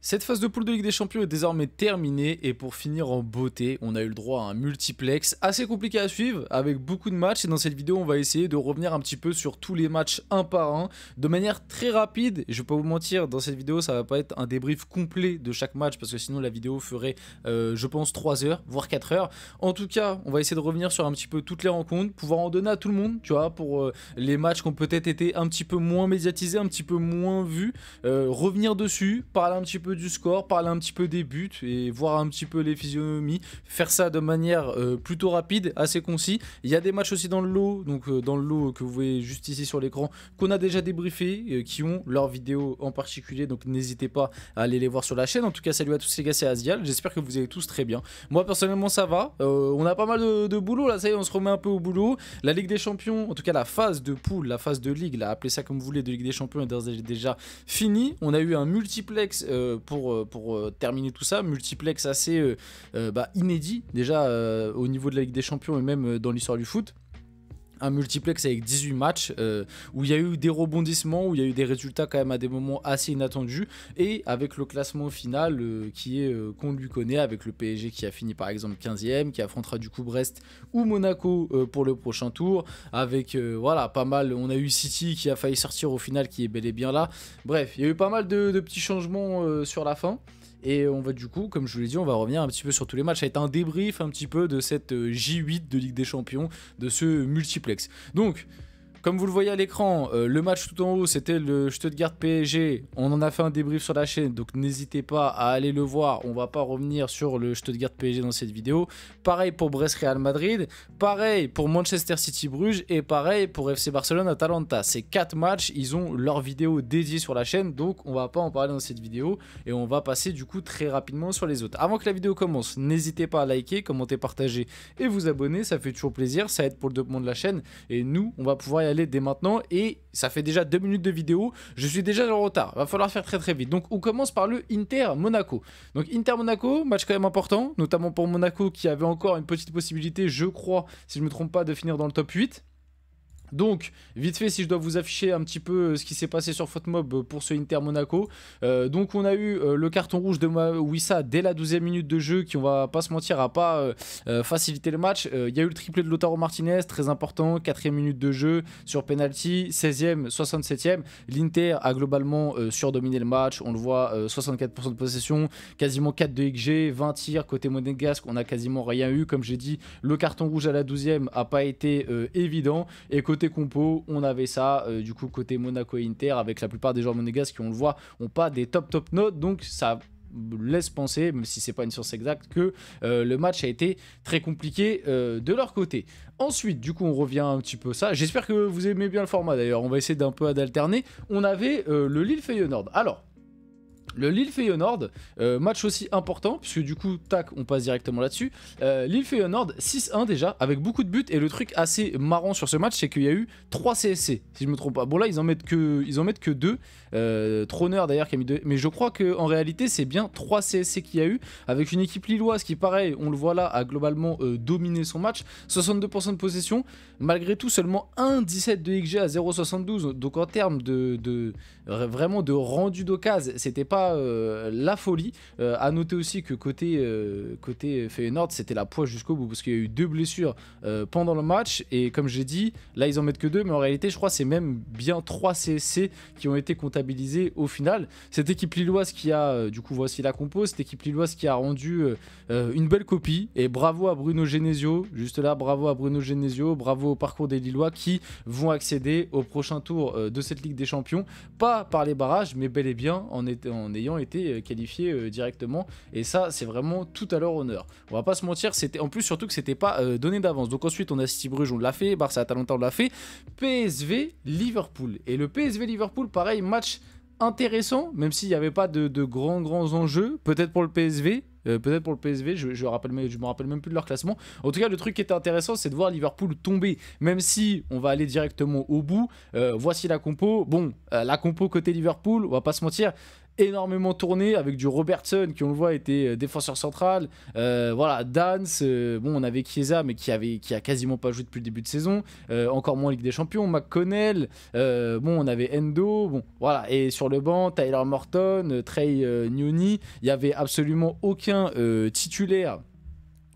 Cette phase de poule de Ligue des Champions est désormais terminée et pour finir en beauté, on a eu le droit à un multiplex assez compliqué à suivre avec beaucoup de matchs et dans cette vidéo on va essayer de revenir un petit peu sur tous les matchs un par un de manière très rapide. Je vais pas vous mentir, dans cette vidéo ça va pas être un débrief complet de chaque match parce que sinon la vidéo ferait je pense 3 heures voire 4 heures. En tout cas on va essayer de revenir sur un petit peu toutes les rencontres, pouvoir en donner à tout le monde, tu vois, pour les matchs qui ont peut-être été un petit peu moins médiatisés, un petit peu moins vus, revenir dessus, parler un petit peu du score, parler un petit peu des buts et voir un petit peu les physionomies, faire ça de manière plutôt rapide, assez concis. Il y a des matchs aussi dans le lot, donc dans le lot que vous voyez juste ici sur l'écran, qu'on a déjà débriefé, qui ont leurs vidéos en particulier, donc n'hésitez pas à aller les voir sur la chaîne. En tout cas salut à tous les gars, c'est Azial, j'espère que vous allez tous très bien. Moi personnellement ça va, on a pas mal de boulot là, ça y est on se remet un peu au boulot. La Ligue des Champions, en tout cas la phase de poule, la phase de Ligue, là, appelez ça comme vous voulez, de Ligue des Champions est déjà finie. On a eu un multiplex pour terminer tout ça, multiplex assez inédit déjà au niveau de la Ligue des Champions et même dans l'histoire du foot. Un multiplex avec 18 matchs où il y a eu des rebondissements, où il y a eu des résultats quand même à des moments assez inattendus et avec le classement final qui est qu'on lui connaît, avec le PSG qui a fini par exemple 15e, qui affrontera du coup Brest ou Monaco pour le prochain tour, avec voilà pas mal, on a eu City qui a failli sortir au final, qui est bel et bien là. Bref, il y a eu pas mal de petits changements sur la fin. Et on va du coup, comme je vous l'ai dit, on va revenir un petit peu sur tous les matchs. Ça va être un débrief un petit peu de cette J8 de Ligue des Champions, de ce multiplex. Donc, comme vous le voyez à l'écran, le match tout en haut, c'était le Stuttgart PSG. On en a fait un débrief sur la chaîne, donc n'hésitez pas à aller le voir. On va pas revenir sur le Stuttgart PSG dans cette vidéo. Pareil pour Brest Real Madrid, pareil pour Manchester City Bruges et pareil pour FC Barcelone Atalanta. Ces 4 matchs, ils ont leur vidéo dédiée sur la chaîne, donc on va pas en parler dans cette vidéo et on va passer du coup très rapidement sur les autres. Avant que la vidéo commence, n'hésitez pas à liker, commenter, partager et vous abonner, ça fait toujours plaisir, ça aide pour le développement de la chaîne et nous, on va pouvoir y aller dès maintenant et ça fait déjà 2 minutes de vidéo, je suis déjà en retard, va falloir faire très vite. Donc on commence par le Inter Monaco. Donc Inter Monaco, match quand même important, notamment pour Monaco qui avait encore une petite possibilité, je crois, si je me trompe pas, de finir dans le top 8. Donc, vite fait, si je dois vous afficher un petit peu ce qui s'est passé sur FotMob pour ce Inter Monaco. Donc, on a eu le carton rouge de Wissa dès la 12e minute de jeu qui, on va pas se mentir, a pas facilité le match. Il y a eu le triplé de Lautaro Martinez, très important, 4e minute de jeu sur penalty, 16e, 67e. L'Inter a globalement surdominé le match. On le voit, 64% de possession, quasiment 4 de XG, 20 tirs. Côté monégasque, on n'a quasiment rien eu. Comme j'ai dit, le carton rouge à la 12e a pas été évident. Et côté compo, on avait ça, du coup côté Monaco et Inter, avec la plupart des joueurs monégasques qui, on le voit, n'ont pas des top notes, donc ça laisse penser, même si c'est pas une source exacte, que le match a été très compliqué de leur côté. Ensuite, du coup, on revient un petit peu ça. J'espère que vous aimez bien le format d'ailleurs, on va essayer d'un peu d'alterner. On avait le Lille Feyenoord. Alors, le Lille Feyenoord, match aussi important, puisque du coup, tac, on passe directement là-dessus. Lille Feyenoord, 6-1 déjà, avec beaucoup de buts, et le truc assez marrant sur ce match, c'est qu'il y a eu 3 CSC, si je me trompe pas. Bon là, ils en mettent que 2, Troner d'ailleurs qui a mis 2, mais je crois qu'en réalité, c'est bien 3 CSC qu'il y a eu, avec une équipe lilloise qui, pareil, on le voit là, a globalement dominé son match, 62% de possession, malgré tout, seulement 1,17 de XG à 0,72, donc en termes vraiment de rendu d'occasion, c'était pas la folie. À noter aussi que côté Feyenoord, c'était la poisse jusqu'au bout parce qu'il y a eu 2 blessures pendant le match et comme j'ai dit, là ils en mettent que 2, mais en réalité je crois c'est même bien 3 CSC qui ont été comptabilisés au final. Cette équipe lilloise qui a, du coup voici la compo, cette équipe lilloise qui a rendu une belle copie et bravo à Bruno Genesio, juste là, bravo à Bruno Genesio, bravo au parcours des Lillois qui vont accéder au prochain tour de cette Ligue des Champions, pas par les barrages mais bel et bien en ayant été qualifié directement, et ça c'est vraiment tout à leur honneur. On va pas se mentir, c'était en plus surtout que c'était pas donné d'avance. Donc ensuite on a City Bruges, on l'a fait, Barça Atalanta on l'a fait, PSV Liverpool, et le PSV Liverpool pareil, match intéressant même s'il n'y avait pas de grands enjeux, peut-être pour le PSV. Je me rappelle même plus de leur classement. En tout cas, le truc qui était intéressant, c'est de voir Liverpool tomber. Même si on va aller directement au bout, voici la compo. Bon, la compo côté Liverpool, on va pas se mentir, énormément tourné avec du Robertson qui on le voit était défenseur central, voilà, Dance, bon on avait Chiesa mais qui a quasiment pas joué depuis le début de saison, encore moins Ligue des Champions, McConnell, bon on avait Endo, bon voilà, et sur le banc Tyler Morton, Trey Noni, il y avait absolument aucun titulaire,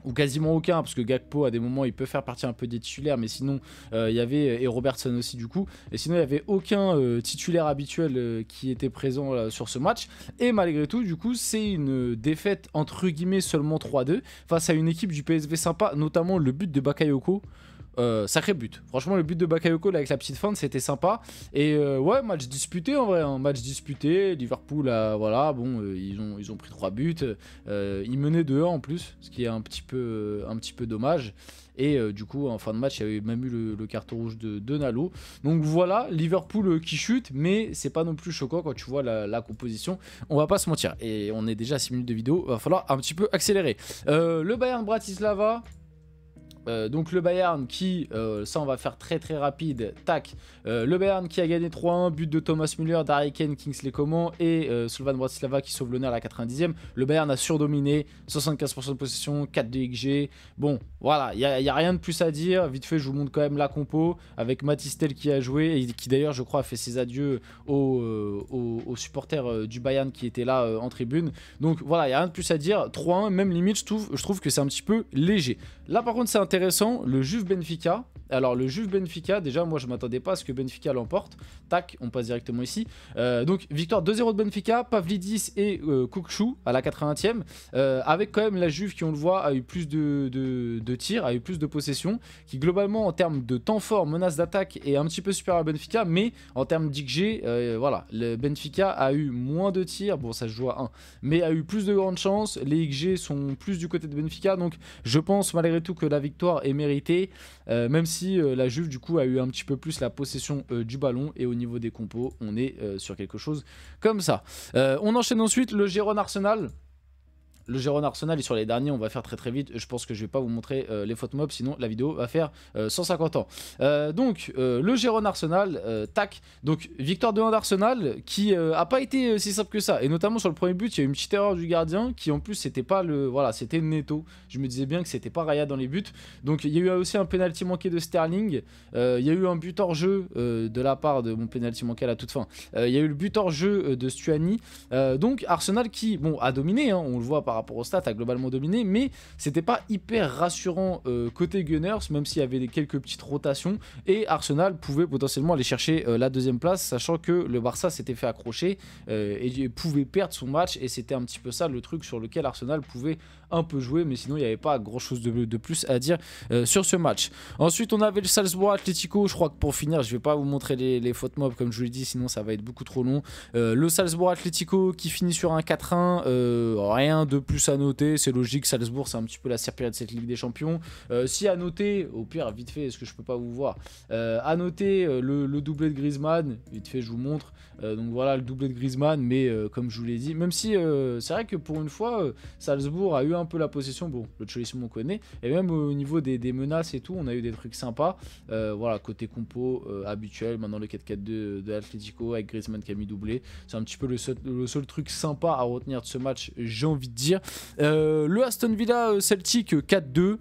ou quasiment aucun, parce que Gakpo à des moments il peut faire partie un peu des titulaires, mais sinon il y avait, et Robertson aussi du coup, et sinon il n'y avait aucun titulaire habituel qui était présent sur ce match, et malgré tout du coup c'est une défaite entre guillemets seulement 3-2 face à une équipe du PSV sympa, notamment le but de Bakayoko. Sacré but, franchement le but de Bakayoko là, avec la petite feinte c'était sympa, et ouais, match disputé en vrai, hein. Match disputé, Liverpool voilà, bon ils ont pris 3 buts, ils menaient 2-1 en plus, ce qui est un petit peu dommage, et du coup en fin de match il y avait même eu le carton rouge de Nalo, donc voilà, Liverpool qui chute, mais c'est pas non plus choquant quand tu vois la composition, on va pas se mentir, et on est déjà à 6 minutes de vidéo, va falloir un petit peu accélérer. Le Bayern Bratislava, donc le Bayern qui, ça on va faire très rapide, tac, le Bayern qui a gagné 3-1, but de Thomas Müller, d'Harry Kane, Kingsley Coman et Slovan Bratislava qui sauve l'honneur à la 90e. Le Bayern a surdominé, 75% de possession, 4 de XG, bon voilà, il n'y a rien de plus à dire, vite fait je vous montre quand même la compo, avec Matistel qui a joué, et qui d'ailleurs je crois a fait ses adieux aux supporters du Bayern qui étaient là en tribune, donc voilà, il n'y a rien de plus à dire, 3-1, même limite je trouve que c'est un petit peu léger. Là par contre c'est intéressant, le Juve Benfica. Alors le Juve Benfica, déjà moi je m'attendais pas à ce que Benfica l'emporte. Tac, on passe directement ici. Donc victoire 2-0 de Benfica, Pavlidis et Koukchou à la 80e. Avec quand même la Juve qui on le voit a eu plus de tirs, a eu plus de possession, qui globalement en termes de temps fort, menace d'attaque est un petit peu supérieur à Benfica, mais en termes d'XG, voilà, le Benfica a eu moins de tirs, bon ça se joue à 1, mais a eu plus de grandes chances, les XG sont plus du côté de Benfica, donc je pense malgré tout que la victoire est méritée, même si la Juve du coup a eu un petit peu plus la possession du ballon, et au niveau des compos on est sur quelque chose comme ça. On enchaîne ensuite le Gérone Arsenal. Le Gérone Arsenal, et sur les derniers on va faire très vite, je pense que je vais pas vous montrer les fautes mobs sinon la vidéo va faire 150 ans. Donc le Gérone Arsenal, tac, donc victoire de 1 d'Arsenal qui a pas été si simple que ça, et notamment sur le premier but il y a eu une petite erreur du gardien qui en plus c'était pas voilà, c'était Neto, je me disais bien que c'était pas Raya dans les buts, donc il y a eu aussi un penalty manqué de Sterling, il y a eu un but hors jeu de la part de mon penalty manqué à la toute fin, il y a eu le but hors jeu de Stuani, donc Arsenal qui bon a dominé, hein, on le voit par rapport aux stats, a globalement dominé, mais c'était pas hyper rassurant côté Gunners, même s'il y avait quelques petites rotations, et Arsenal pouvait potentiellement aller chercher la deuxième place, sachant que le Barça s'était fait accrocher et pouvait perdre son match, et c'était un petit peu ça le truc sur lequel Arsenal pouvait un peu jouer, mais sinon il n'y avait pas grand chose de plus à dire sur ce match. Ensuite on avait le Salzbourg Atlético, je crois que pour finir je vais pas vous montrer les fautes mobs comme je vous l'ai dit, sinon ça va être beaucoup trop long. Le Salzbourg Atlético qui finit sur un 4-1, rien de plus à noter, c'est logique, Salzbourg c'est un petit peu la serpillière de cette Ligue des Champions. Si à noter, au pire vite fait, est-ce que je peux pas vous voir, à noter le doublé de Griezmann, vite fait je vous montre, donc voilà le doublé de Griezmann, mais comme je vous l'ai dit, même si c'est vrai que pour une fois Salzbourg a eu un peu la possession, bon le Chelsea on connaît, et même au niveau des menaces et tout, on a eu des trucs sympas, voilà, côté compo habituel, maintenant le 4-4-2 de Atlético avec Griezmann qui a mis doublé, c'est un petit peu le seul truc sympa à retenir de ce match, j'ai envie de dire. Le Aston Villa Celtic 4-2.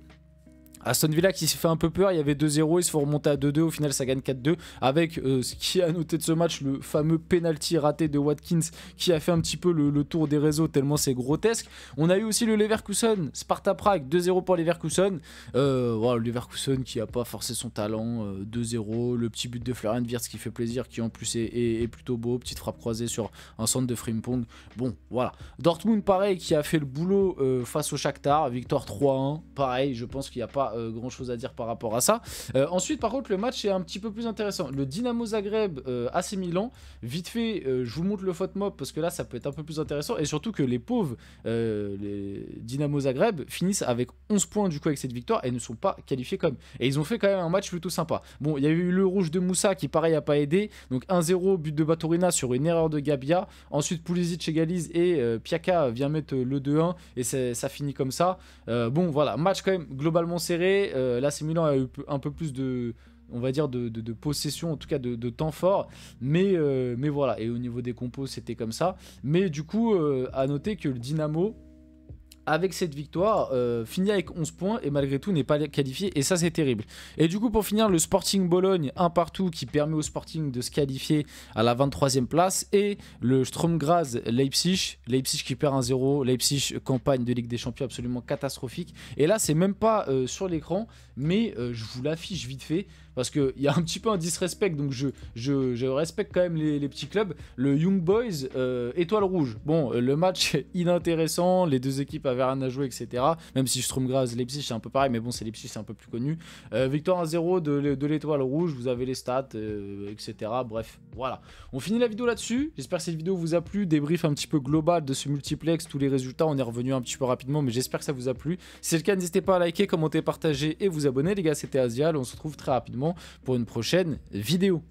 Aston Villa qui s'est fait un peu peur, il y avait 2-0, ils se font remonter à 2-2, au final ça gagne 4-2, avec ce qui est à noter de ce match, le fameux penalty raté de Watkins qui a fait un petit peu le tour des réseaux tellement c'est grotesque. On a eu aussi le Leverkusen, Sparta Prague, 2-0 pour Leverkusen, voilà, le Leverkusen qui a pas forcé son talent, 2-0, le petit but de Florian Wirtz qui fait plaisir, qui en plus est plutôt beau, petite frappe croisée sur un centre de Frimpong, bon voilà. Dortmund pareil qui a fait le boulot face au Shakhtar, victoire 3-1, pareil, je pense qu'il n'y a pas grand chose à dire par rapport à ça. Ensuite par contre le match est un petit peu plus intéressant, le Dynamo Zagreb AC Milan, vite fait je vous montre le faute mob parce que là ça peut être un peu plus intéressant, et surtout que les pauvres les Dynamo Zagreb finissent avec 11 points du coup avec cette victoire et ne sont pas qualifiés comme, et ils ont fait quand même un match plutôt sympa. Bon il y a eu le rouge de Moussa qui pareil a pas aidé, donc 1-0 but de Baturina sur une erreur de Gabia, ensuite Pulisic égalise et Piaka vient mettre le 2-1 et ça finit comme ça. Bon voilà, match quand même globalement serré. Là c'est Milan a eu un peu plus de on va dire, de possession, en tout cas de temps fort. Mais voilà, et au niveau des compos, c'était comme ça. Mais du coup, à noter que le Dynamo, avec cette victoire, finit avec 11 points et malgré tout n'est pas qualifié, et ça c'est terrible. Et du coup, pour finir, le Sporting Bologne, un partout, qui permet au Sporting de se qualifier à la 23e place, et le Sturm Graz Leipzig qui perd 1-0, Leipzig campagne de Ligue des Champions absolument catastrophique. Et là c'est même pas sur l'écran, mais je vous l'affiche vite fait, parce qu'il y a un petit peu un disrespect, donc je respecte quand même les petits clubs. Le Young Boys, étoile rouge. Bon, le match inintéressant, les deux équipes avaient rien à jouer, etc. Même si Sturm Graz, Leipzig, c'est un peu pareil, mais bon, c'est Leipzig, c'est un peu plus connu. Victoire 1-0 de l'étoile rouge, vous avez les stats, etc. Bref, voilà. On finit la vidéo là-dessus. J'espère que cette vidéo vous a plu. Débrief un petit peu global de ce multiplex, tous les résultats. On est revenu un petit peu rapidement, mais j'espère que ça vous a plu. Si c'est le cas, n'hésitez pas à liker, commenter, partager et vous abonner. Les gars, c'était Azial. On se retrouve très rapidement pour une prochaine vidéo.